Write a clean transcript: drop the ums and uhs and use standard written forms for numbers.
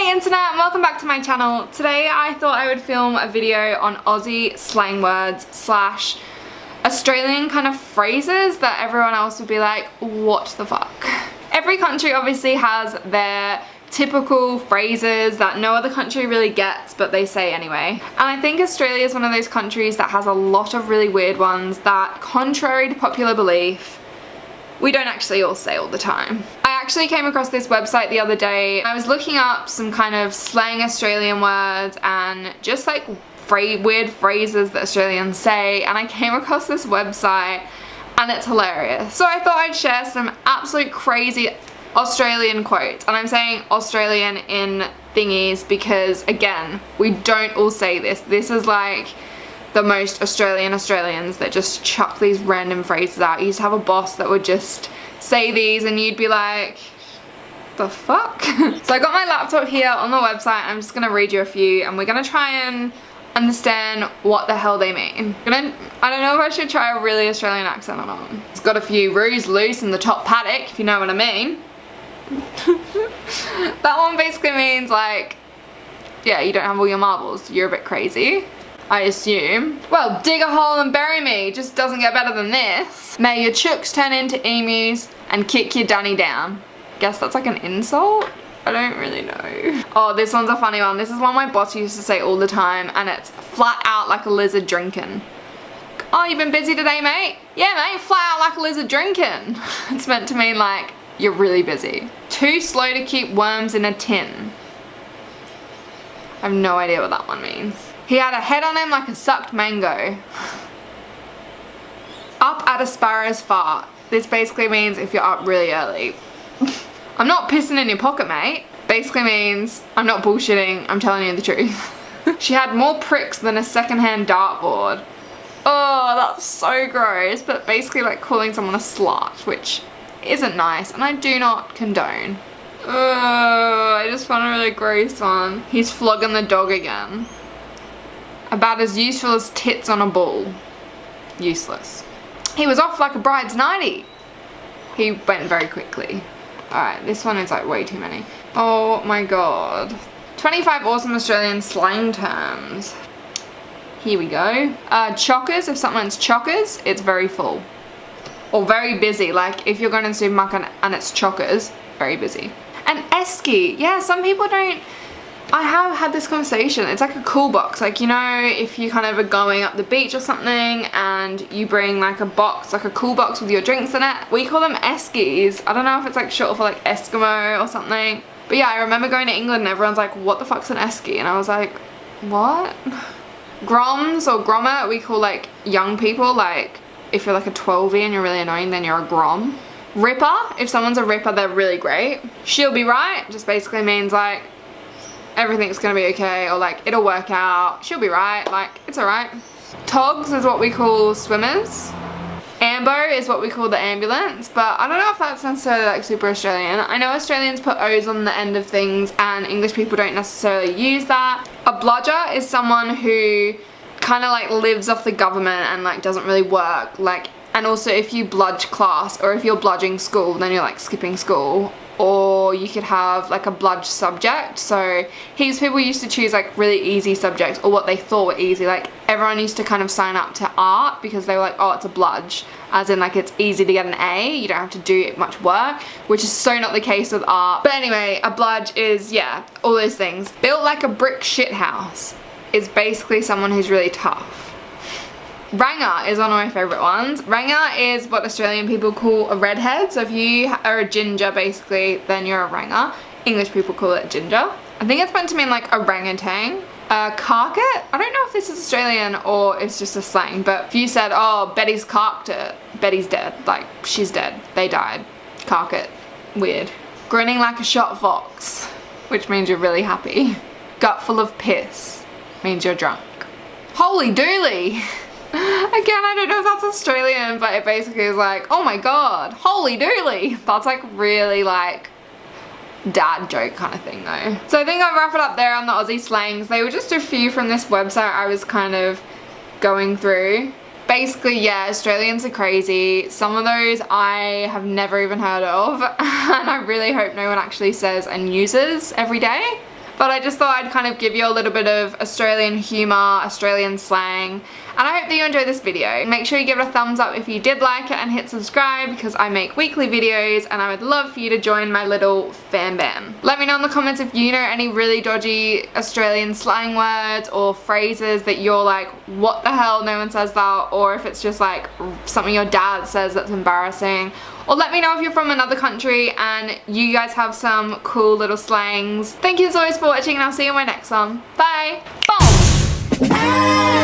Hey internet, and welcome back to my channel. Today I thought I would film a video on Aussie slang words slash Australian kind of phrases that everyone else would be like, what the fuck? Every country obviously has their typical phrases that no other country really gets, but they say anyway. And I think Australia is one of those countries that has a lot of really weird ones that, contrary to popular belief, we don't actually all say all the time. I actually came across this website the other day. I was looking up some kind of slang Australian words and just like weird phrases that Australians say, and I came across this website and it's hilarious. So I thought I'd share some absolute crazy Australian quotes, and I'm saying Australian in thingies because, again, we don't all say this. This is like the most Australians that just chuck these random phrases out. I used to have a boss that would just say these and you'd be like, the fuck? So I got my laptop here on the website. I'm just gonna read you a few and we're gonna try and understand what the hell they mean. I don't know if I should try a really Australian accent or not. It's got a few roos loose in the top paddock, if you know what I mean. That one basically means like, yeah, you don't have all your marbles, you're a bit crazy, I assume. Well, dig a hole and bury me, just doesn't get better than this. May your chooks turn into emus and kick your dunny down. Guess that's like an insult? I don't really know. Oh, this one's a funny one. This is one my boss used to say all the time, and it's flat out like a lizard drinking. Oh, you been busy today, mate? Yeah, mate, flat out like a lizard drinking. It's meant to mean like, you're really busy. Too slow to keep worms in a tin. I have no idea what that one means. He had a head on him like a sucked mango. Up at a sparrow's fart. This basically means if you're up really early. I'm not pissing in your pocket, mate. Basically means I'm not bullshitting, I'm telling you the truth. She had more pricks than a secondhand dartboard. Oh, that's so gross, but basically like calling someone a slut, which isn't nice and I do not condone. Oh, I just found a really gross one. He's flogging the dog again. About as useful as tits on a bull. Useless. He was off like a bride's nightie. He went very quickly. Alright, this one is like way too many. Oh my god. 25 awesome Australian slang terms. Here we go. Chockers, if something's chockers, it's very full. Or very busy, like if you're going to the supermarket and it's chockers, very busy. And esky, yeah, some people don't. I have had this conversation. It's like a cool box, like, you know, if you kind of are going up the beach or something and you bring like a box, like a cool box with your drinks in it. We call them eskies. I don't know if it's like short for like Eskimo or something. But yeah, I remember going to England and everyone's like, what the fuck's an esky? And I was like, what? Groms or grommet, we call like young people, like if you're like a 12-y and you're really annoying, then you're a grom. Ripper, if someone's a ripper, they're really great. She'll be right, just basically means like, everything's gonna be okay, or like, it'll work out, she'll be right, like, it's alright. Togs is what we call swimmers. Ambo is what we call the ambulance, but I don't know if that's necessarily like super Australian. I know Australians put O's on the end of things and English people don't necessarily use that. A bludger is someone who kind of like lives off the government and like doesn't really work, like, and also if you bludge class or if you're bludging school, then you're like skipping school. Or you could have like a bludge subject. So heaps of people used to choose like really easy subjects, or what they thought were easy. Like everyone used to kind of sign up to art because they were like, oh, it's a bludge, as in like it's easy to get an A, you don't have to do much work, which is so not the case with art. But anyway, a bludge is, yeah, all those things. Built like a brick shithouse is basically someone who's really tough. Ranger is one of my favourite ones. Ranger is what Australian people call a redhead. So if you are a ginger, basically, then you're a ranger. English people call it ginger. I think it's meant to mean like orangutan. Cark it? I don't know if this is Australian or it's just a slang, but if you said, oh, Betty's carked it, Betty's dead. Like, she's dead. They died. Cark it. Weird. Grinning like a shot fox, which means you're really happy. Gut full of piss means you're drunk. Holy dooly! Again, I don't know if that's Australian, but it basically is like, oh my god, holy dooly. That's like really like dad joke kind of thing though. So I think I'll wrap it up there on the Aussie slangs. They were just a few from this website I was kind of going through. Basically, yeah, Australians are crazy. Some of those I have never even heard of, and I really hope no one actually says and uses every day. But I just thought I'd kind of give you a little bit of Australian humour, Australian slang, and I hope that you enjoyed this video. Make sure you give it a thumbs up if you did like it and hit subscribe because I make weekly videos and I would love for you to join my little fan band. Let me know in the comments if you know any really dodgy Australian slang words or phrases that you're like, what the hell, no one says that, or if it's just like something your dad says that's embarrassing. Or let me know if you're from another country and you guys have some cool little slangs. Thank you as always for watching and I'll see you in my next one. Bye! Boom!